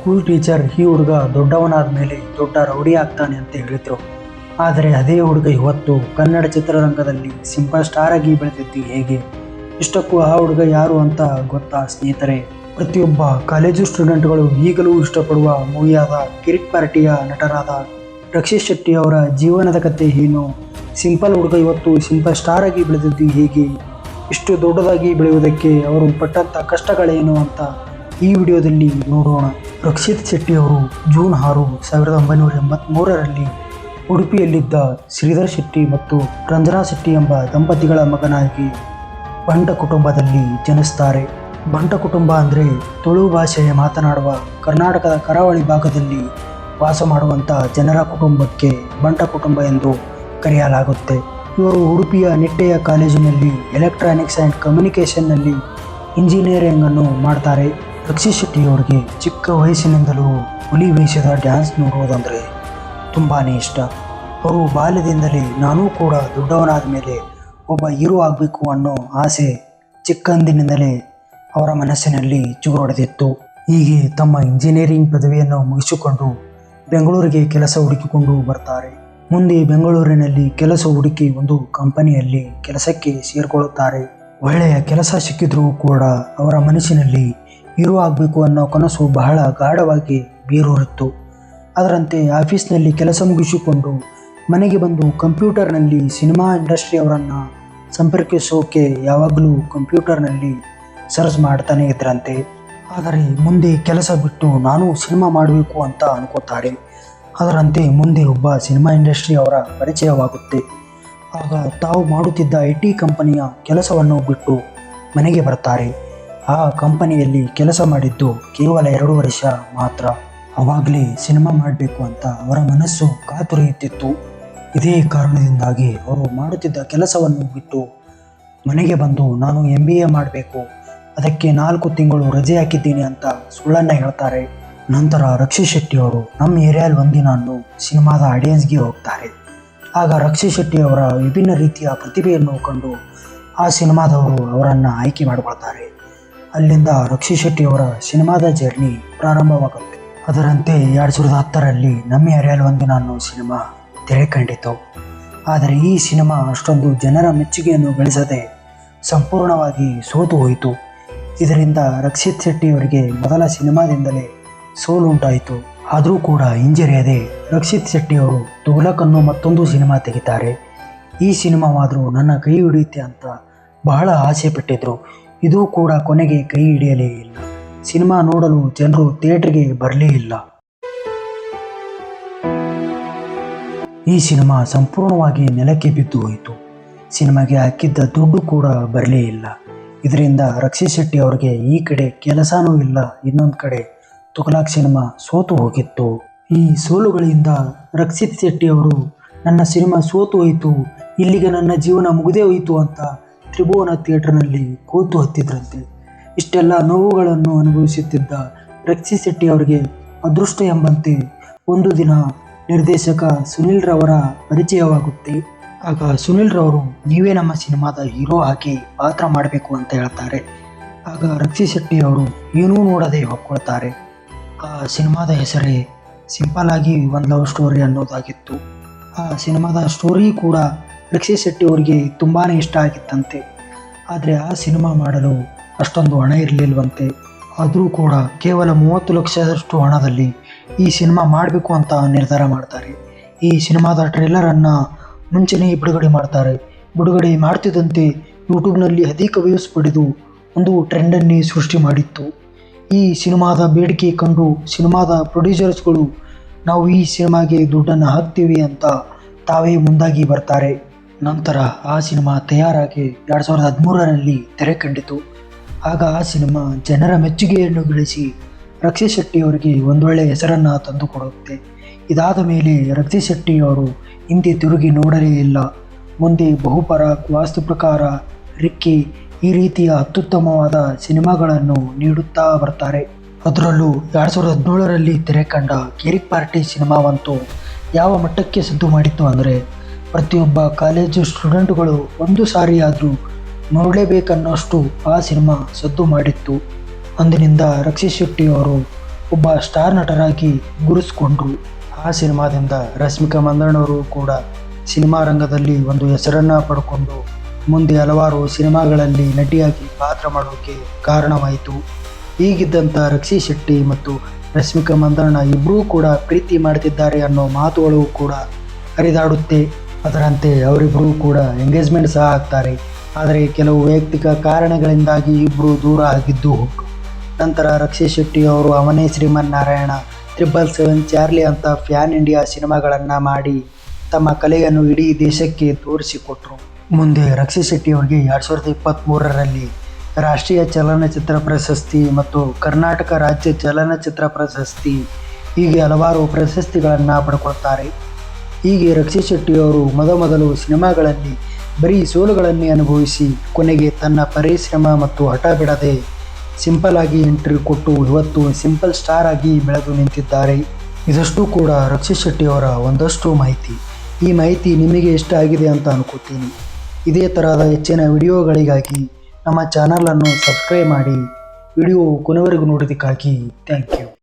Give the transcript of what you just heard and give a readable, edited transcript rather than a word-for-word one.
School teacher ಈ ಹುಡುಗ ದೊಡ್ಡವನಾದ ಮೇಲೆ ದೊಡ್ಡ ರೌಡಿ ಆಗ್ತಾನೆ ಅಂತ ಹೇಳಿದ್ರು. ಆದರೆ ಅದೇ ಹುಡುಗ ಇವತ್ತು ಕನ್ನಡ ಚಿತ್ರರಂಗದಲ್ಲಿ ಸಿಂಪಲ್ ಸ್ಟಾರ್ ಆಗಿ ಬೆಳೆದಿದ್ದು ಹೇಗೆ? ಇಷ್ಟಕ್ಕೂ ಆ ಹುಡುಗ ಯಾರು ಅಂತ ಗೊತ್ತಾ ಸ್ನೇಹಿತರೆ? ಪ್ರತಿಯೊಬ್ಬ ಕಾಲೇಜು ಸ್ಟೂಡೆಂಟ್ಗಳು ಈಗಲೂ ಇಷ್ಟಪಡುವ ಮೂವಿಯಾದ ಕಿರಿಕ್ ಪಾರ್ಟಿಯ ನಟರಾದ ರಕ್ಷಿತ್ ಶೆಟ್ಟಿ ಅವರ ಜೀವನದ ಕಥೆ ಏನು? ಸಿಂಪಲ್ ಹುಡುಗ ಇವತ್ತು ಸಿಂಪಲ್ ಸ್ಟಾರ್ ಆಗಿ ಬೆಳೆದಿದ್ದು ಹೇಗೆ? ಇಷ್ಟು ದೊಡ್ಡದಾಗಿ ಬೆಳೆಯುವುದಕ್ಕೆ ಅವರು ಪಟ್ಟಂಥ ಕಷ್ಟಗಳೇನು ಅಂತ ಈ ವಿಡಿಯೋದಲ್ಲಿ ನೋಡೋಣ. ರಕ್ಷಿತ್ ಶೆಟ್ಟಿ ಅವರು ಜೂನ್ 6, 1983ರಲ್ಲಿ ಉಡುಪಿಯಲ್ಲಿದ್ದ ಶ್ರೀಧರ್ ಶೆಟ್ಟಿ ಮತ್ತು ರಂಜನಾ ಶೆಟ್ಟಿ ಎಂಬ ದಂಪತಿಗಳ ಮಗನಾಗಿ ಬಂಟ ಕುಟುಂಬದಲ್ಲಿ ಜನಿಸ್ತಾರೆ. ಬಂಟ ಕುಟುಂಬ ಅಂದರೆ ತುಳು ಭಾಷೆಯ ಮಾತನಾಡುವ ಕರ್ನಾಟಕದ ಕರಾವಳಿ ಭಾಗದಲ್ಲಿ ವಾಸ ಮಾಡುವಂಥ ಜನರ ಕುಟುಂಬಕ್ಕೆ ಬಂಟ ಕುಟುಂಬ ಎಂದು ಕರೆಯಲಾಗುತ್ತೆ. ಇವರು ಉಡುಪಿಯ ನಿಟ್ಟೆಯ ಕಾಲೇಜಿನಲ್ಲಿ ಎಲೆಕ್ಟ್ರಾನಿಕ್ಸ್ ಆ್ಯಂಡ್ ಕಮ್ಯುನಿಕೇಷನ್ನಲ್ಲಿ ಇಂಜಿನಿಯರಿಂಗನ್ನು ಮಾಡ್ತಾರೆ. ರಕ್ಷಿತ್ ಶೆಟ್ಟಿಯವರಿಗೆ ಚಿಕ್ಕ ವಯಸ್ಸಿನಿಂದಲೂ ಹುಲಿ ವೇಷದ ಡ್ಯಾನ್ಸ್ ನೋಡುವುದಂದರೆ ತುಂಬಾ ಇಷ್ಟ. ಅವರು ಬಾಲ್ಯದಿಂದಲೇ ನಾನೂ ಕೂಡ ದೊಡ್ಡವನಾದ ಮೇಲೆ ಒಬ್ಬ ಹೀರೋ ಆಗಬೇಕು ಅನ್ನೋ ಆಸೆ ಚಿಕ್ಕಂದಿನಿಂದಲೇ ಅವರ ಮನಸ್ಸಿನಲ್ಲಿ ಚಿಗುರೊಡೆದಿತ್ತು. ಹೀಗೆ ತಮ್ಮ ಇಂಜಿನಿಯರಿಂಗ್ ಪದವಿಯನ್ನು ಮುಗಿಸಿಕೊಂಡು ಬೆಂಗಳೂರಿಗೆ ಕೆಲಸ ಹುಡುಕಿಕೊಂಡು ಬರ್ತಾರೆ. ಮುಂದೆ ಬೆಂಗಳೂರಿನಲ್ಲಿ ಕೆಲಸ ಹುಡುಕಿ ಒಂದು ಕಂಪನಿಯಲ್ಲಿ ಕೆಲಸಕ್ಕೆ ಸೇರಿಕೊಳ್ಳುತ್ತಾರೆ. ಒಳ್ಳೆಯ ಕೆಲಸ ಸಿಕ್ಕಿದ್ರೂ ಕೂಡ ಅವರ ಮನಸ್ಸಿನಲ್ಲಿ ಹೀರೋ ಆಗಬೇಕು ಅನ್ನೋ ಕನಸು ಬಹಳ ಗಾಢವಾಗಿ ಬೇರೂರಿತ್ತು. ಅದರಂತೆ ಆಫೀಸ್ನಲ್ಲಿ ಕೆಲಸ ಮುಗಿಸಿಕೊಂಡು ಮನೆಗೆ ಬಂದು ಕಂಪ್ಯೂಟರ್ನಲ್ಲಿ ಸಿನಿಮಾ ಇಂಡಸ್ಟ್ರಿಯವರನ್ನು ಸಂಪರ್ಕಿಸೋಕೆ ಯಾವಾಗಲೂ ಕಂಪ್ಯೂಟರ್ನಲ್ಲಿ ಸರ್ಚ್ ಮಾಡ್ತಾನೆ ಇದ್ರಂತೆ. ಆದರೆ ಮುಂದೆ ಕೆಲಸ ಬಿಟ್ಟು ನಾನು ಸಿನಿಮಾ ಮಾಡಬೇಕು ಅಂತ ಅನ್ಕೋತಾರೆ. ಅದರಂತೆ ಮುಂದೆ ಒಬ್ಬ ಸಿನಿಮಾ ಇಂಡಸ್ಟ್ರಿ ಅವರ ಪರಿಚಯವಾಗುತ್ತೆ. ಆಗ ತಾವು ಮಾಡುತ್ತಿದ್ದ IT ಕಂಪನಿಯ ಕೆಲಸವನ್ನು ಬಿಟ್ಟು ಮನೆಗೆ ಬರ್ತಾರೆ. ಆ ಕಂಪನಿಯಲ್ಲಿ ಕೆಲಸ ಮಾಡಿದ್ದು ಕೇವಲ 2 ವರ್ಷ ಮಾತ್ರ. ಆವಾಗಲೇ ಸಿನಿಮಾ ಮಾಡಬೇಕು ಅಂತ ಅವರ ಮನಸ್ಸು ಕಾತುರಿಯುತ್ತಿತ್ತು. ಇದೇ ಕಾರಣದಿಂದಾಗಿ ಅವರು ಮಾಡುತ್ತಿದ್ದ ಕೆಲಸವನ್ನು ಬಿಟ್ಟು ಮನೆಗೆ ಬಂದು ನಾನು MBA ಮಾಡಬೇಕು, ಅದಕ್ಕೆ 4 ತಿಂಗಳು ರಜೆ ಹಾಕಿದ್ದೀನಿ ಅಂತ ಸುಳ್ಳನ್ನು ಹೇಳ್ತಾರೆ. ನಂತರ ರಕ್ಷಿತ್ ಶೆಟ್ಟಿ ಅವರು ನಮ್ಮ ಏರಿಯಾದಲ್ಲಿ ಒಂದಿನ ಸಿನಿಮಾದ ಆಡಿಯನ್ಸ್ಗೆ ಹೋಗ್ತಾರೆ. ಆಗ ರಕ್ಷಿತ್ ಶೆಟ್ಟಿ ಅವರ ವಿಭಿನ್ನ ರೀತಿಯ ಪ್ರತಿಭೆಯನ್ನು ಕಂಡು ಆ ಸಿನಿಮಾದವರು ಅವರನ್ನು ಆಯ್ಕೆ ಮಾಡಿಕೊಳ್ತಾರೆ. ಅಲ್ಲಿಂದ ರಕ್ಷಿತ್ ಶೆಟ್ಟಿ ಅವರ ಸಿನಿಮಾದ ಜರ್ನಿ ಪ್ರಾರಂಭವಾಗುತ್ತೆ. ಅದರಂತೆ 2010ರಲ್ಲಿ ನಮ್ಮ ಏರಿಯಾದಲ್ಲಿ ಒಂದಿನ ಸಿನಿಮಾ ತೆರೆ ಕಂಡಿತು. ಆದರೆ ಈ ಸಿನಿಮಾ ಅಷ್ಟೊಂದು ಜನರ ಮೆಚ್ಚುಗೆಯನ್ನು ಗಳಿಸದೆ ಸಂಪೂರ್ಣವಾಗಿ ಸೋತು ಹೋಯಿತು. ಇದರಿಂದ ರಕ್ಷಿತ್ ಶೆಟ್ಟಿ ಅವರಿಗೆ ಮೊದಲ ಸಿನಿಮಾದಿಂದಲೇ ಸೋಲುಂಟಾಯಿತು. ಆದರೂ ಕೂಡ ಹಿಂಜರಿಯದೆ ರಕ್ಷಿತ್ ಶೆಟ್ಟಿ ಅವರು ತುಘಲಕ್ ಅನ್ನೋ ಮತ್ತೊಂದು ಸಿನಿಮಾ ತೆಗಿತಾರೆ. ಈ ಸಿನಿಮಾವಾದರೂ ನನ್ನ ಕೈ ಹಿಡಿಯುತ್ತೆ ಅಂತ ಬಹಳ ಆಸೆ ಪಟ್ಟಿದ್ರು. ಇದು ಕೂಡ ಕೊನೆಗೆ ಕೈ ಹಿಡಿಯಲೇ ಇಲ್ಲ. ಸಿನಿಮಾ ನೋಡಲು ಜನರು ಥಿಯೇಟರ್ಗೆ ಬರಲೇ ಇಲ್ಲ. ಈ ಸಿನಿಮಾ ಸಂಪೂರ್ಣವಾಗಿ ನೆಲಕ್ಕೆ ಬಿದ್ದು ಹೋಯಿತು. ಸಿನಿಮಾಗೆ ಹಾಕಿದ್ದ ದುಡ್ಡು ಕೂಡ ಬರಲೇ ಇಲ್ಲ. ಇದರಿಂದ ರಕ್ಷಿತ್ ಶೆಟ್ಟಿ ಅವರಿಗೆ ಈ ಕಡೆ ಕೆಲಸನೂ ಇಲ್ಲ, ಇನ್ನೊಂದು ಕಡೆ ತುಘಲಕ್ ಸಿನಿಮಾ ಸೋತು ಹೋಗಿತ್ತು. ಈ ಸೋಲುಗಳಿಂದ ರಕ್ಷಿತ್ ಶೆಟ್ಟಿ ಅವರು ನನ್ನ ಸಿನಿಮಾ ಸೋತು ಹೋಯಿತು, ಇಲ್ಲಿಗೆ ನನ್ನ ಜೀವನ ಮುಗಿದೇ ಹೋಯಿತು ಅಂತ ತ್ರಿಭುವನ ಥಿಯೇಟರ್ನಲ್ಲಿ ಕೂತು ಹತ್ತಿದ್ರಂತೆ. ಇಷ್ಟೆಲ್ಲ ನೋವುಗಳನ್ನು ಅನುಭವಿಸುತ್ತಿದ್ದ ರಕ್ಷಿತ್ ಶೆಟ್ಟಿ ಅವರಿಗೆ ಅದೃಷ್ಟ ಎಂಬಂತೆ ಒಂದು ದಿನ ನಿರ್ದೇಶಕ ಸುನಿಲ್ ರವರ ಪರಿಚಯವಾಗುತ್ತೆ. ಆಗ ಸುನಿಲ್ ರವರು ನೀವೇ ನಮ್ಮ ಸಿನಿಮಾದ ಹೀರೋ ಆಗಿ ಪಾತ್ರ ಮಾಡಬೇಕು ಅಂತ ಹೇಳ್ತಾರೆ. ಆಗ ರಕ್ಷಿತ್ ಶೆಟ್ಟಿ ಅವರು ಏನೂ ನೋಡದೆ ಒಪ್ಕೊಳ್ತಾರೆ. ಆ ಸಿನಿಮಾದ ಹೆಸರೇ ಸಿಂಪಲ್ ಆಗಿ ಒಂದು ಲವ್ ಸ್ಟೋರಿ ಅನ್ನೋದಾಗಿತ್ತು. ಆ ಸಿನಿಮಾದ ಸ್ಟೋರಿ ಕೂಡ ರಕ್ಷಿತ್ ಶೆಟ್ಟಿ ಅವರಿಗೆ ತುಂಬಾ ಇಷ್ಟ ಆಗಿತ್ತಂತೆ. ಆದರೆ ಆ ಸಿನಿಮಾ ಮಾಡಲು ಅಷ್ಟೊಂದು ಹಣ ಇರಲಿಲ್ವಂತೆ. ಆದರೂ ಕೂಡ ಕೇವಲ 30 ಲಕ್ಷದಷ್ಟು ಹಣದಲ್ಲಿ ಈ ಸಿನಿಮಾ ಮಾಡಬೇಕು ಅಂತ ನಿರ್ಧಾರ ಮಾಡ್ತಾರೆ. ಈ ಸಿನಿಮಾದ ಟ್ರೇಲರನ್ನು ಮುಂಚೆನೇ ಬಿಡುಗಡೆ ಮಾಡ್ತಾರೆ. ಬಿಡುಗಡೆ ಮಾಡ್ತಿದ್ದಂತೆ ಯೂಟ್ಯೂಬ್ನಲ್ಲಿ ಅಧಿಕ ವ್ಯೂಸ್ ಪಡೆದು ಒಂದು ಟ್ರೆಂಡನ್ನೇ ಸೃಷ್ಟಿ ಮಾಡಿತ್ತು. ಈ ಸಿನಿಮಾದ ಬೇಡಿಕೆ ಕಂಡು ಸಿನಿಮಾದ ಪ್ರೊಡ್ಯೂಸರ್ಸ್ಗಳು ನಾವು ಈ ಸಿನಿಮಾಗೆ ದುಡ್ಡನ್ನು ಹಾಕ್ತೀವಿ ಅಂತ ತಾವೇ ಮುಂದಾಗಿ ಬರ್ತಾರೆ. ನಂತರ ಆ ಸಿನಿಮಾ ತಯಾರಾಗಿ 2013ರಲ್ಲಿ ತೆರೆ ಕಂಡಿತು. ಆಗ ಆ ಸಿನಿಮಾ ಜನರ ಮೆಚ್ಚುಗೆಯನ್ನು ಗಳಿಸಿ ರಕ್ಷಿತ್ ಶೆಟ್ಟಿ ಅವರಿಗೆ ಒಂದೊಳ್ಳೆ ಹೆಸರನ್ನು ತಂದುಕೊಡುತ್ತೆ. ಇದಾದ ಮೇಲೆ ರಕ್ಷಿತ್ ಶೆಟ್ಟಿ ಅವರು ಹಿಂದೆ ತಿರುಗಿ ನೋಡಲೇ ಇಲ್ಲ. ಮುಂದೆ ಬಹುಪರಾಕ್, ವಾಸ್ತುಪ್ರಕಾರ, ರಿಕ್ಕಿ ಈ ರೀತಿಯ ಅತ್ಯುತ್ತಮವಾದ ಸಿನಿಮಾಗಳನ್ನು ನೀಡುತ್ತಾ ಬರ್ತಾರೆ. ಅದರಲ್ಲೂ 2017ರಲ್ಲಿ ತೆರೆ ಕಂಡ ಕಿರಿಕ್ ಪಾರ್ಟಿ ಸಿನಿಮಾವಂತೂ ಯಾವ ಮಟ್ಟಕ್ಕೆ ಸದ್ದು ಮಾಡಿತ್ತು ಅಂದರೆ ಪ್ರತಿಯೊಬ್ಬ ಕಾಲೇಜು ಸ್ಟೂಡೆಂಟ್ಗಳು ಒಂದು ಸಾರಿಯಾದರೂ ನೋಡಲೇಬೇಕನ್ನೋಷ್ಟು ಆ ಸಿನಿಮಾ ಸದ್ದು ಮಾಡಿತ್ತು. ಅಂದಿನಿಂದ ರಕ್ಷಿತ್ ಶೆಟ್ಟಿ ಅವರು ಒಬ್ಬ ಸ್ಟಾರ್ ನಟರಾಗಿ ಗುರುಸ್ಕೊಂಡ್ರು. ಆ ಸಿನಿಮಾದಿಂದ ರಶ್ಮಿಕಾ ಮಂದಣ್ಣವರು ಕೂಡ ಸಿನಿಮಾ ರಂಗದಲ್ಲಿ ಒಂದು ಹೆಸರನ್ನು ಪಡ್ಕೊಂಡು ಮುಂದೆ ಹಲವಾರು ಸಿನಿಮಾಗಳಲ್ಲಿ ನಟಿಯಾಗಿ ಪಾತ್ರ ಮಾಡೋಕ್ಕೆ ಕಾರಣವಾಯಿತು. ಹೀಗಿದ್ದಂಥ ರಕ್ಷಿ ಶೆಟ್ಟಿ ಮತ್ತು ರಶ್ಮಿಕಾ ಮಂದಣ್ಣ ಇಬ್ಬರೂ ಕೂಡ ಪ್ರೀತಿ ಮಾಡ್ತಿದ್ದಾರೆ ಅನ್ನೋ ಮಾತುಗಳು ಕೂಡ ಹರಿದಾಡುತ್ತೆ. ಅದರಂತೆ ಅವರಿಬ್ಬರೂ ಕೂಡ ಎಂಗೇಜ್ಮೆಂಟ್ ಸಹ ಆಗ್ತಾರೆ. ಆದರೆ ಕೆಲವು ವೈಯಕ್ತಿಕ ಕಾರಣಗಳಿಂದಾಗಿ ಇಬ್ಬರು ದೂರ ಆಗಿದ್ದು ಉಂಟು. ನಂತರ ರಕ್ಷಿ ಶೆಟ್ಟಿ ಅವರು ಅವನೇ ಶ್ರೀಮನ್ನಾರಾಯಣ, 777, ಚಾರ್ಲಿ ಅಂತ ಫ್ಯಾನ್ ಇಂಡಿಯಾ ಸಿನಿಮಾಗಳನ್ನು ಮಾಡಿ ತಮ್ಮ ಕಲೆಯನ್ನು ಇಡೀ ದೇಶಕ್ಕೆ ತೋರಿಸಿಕೊಟ್ರು. ಮುಂದೆ ರಕ್ಷಿ ಶೆಟ್ಟಿ ಅವರಿಗೆ 2023ರಲ್ಲಿ ರಾಷ್ಟ್ರೀಯ ಚಲನಚಿತ್ರ ಪ್ರಶಸ್ತಿ ಮತ್ತು ಕರ್ನಾಟಕ ರಾಜ್ಯ ಚಲನಚಿತ್ರ ಪ್ರಶಸ್ತಿ ಹೀಗೆ ಹಲವಾರು ಪ್ರಶಸ್ತಿಗಳನ್ನು ಪಡ್ಕೊಳ್ತಾರೆ. ಹೀಗೆ ರಕ್ಷಿ ಶೆಟ್ಟಿಯವರು ಮೊದಲು ಸಿನಿಮಾಗಳಲ್ಲಿ ಬರೀ ಸೋಲುಗಳನ್ನೇ ಅನುಭವಿಸಿ ಕೊನೆಗೆ ತನ್ನ ಪರಿಶ್ರಮ ಮತ್ತು ಹಠ ಬಿಡದೆ ಸಿಂಪಲ್ ಆಗಿ ಎಂಟ್ರಿ ಕೊಟ್ಟು ಇವತ್ತು ಸಿಂಪಲ್ ಸ್ಟಾರ್ ಆಗಿ ಬೆಳೆದು ನಿಂತಿದ್ದಾರೆ. ಇದಷ್ಟು ಕೂಡ ರಕ್ಷಿ ಶೆಟ್ಟಿಯವರ ಒಂದಷ್ಟು ಮಾಹಿತಿ. ಈ ಮಾಹಿತಿ ನಿಮಗೆ ಇಷ್ಟ ಆಗಿದೆ ಅಂತ ಅನ್ಕೋತೀನಿ. ಇದೇ ಥರದ ಹೆಚ್ಚಿನ ವಿಡಿಯೋಗಳಿಗಾಗಿ ನಮ್ಮ ಚಾನಲನ್ನು ಸಬ್ಸ್ಕ್ರೈಬ್ ಮಾಡಿ. ವಿಡಿಯೋ ಕೊನೆವರೆಗೂ ನೋಡೋದಕ್ಕಾಗಿ ಥ್ಯಾಂಕ್ ಯು.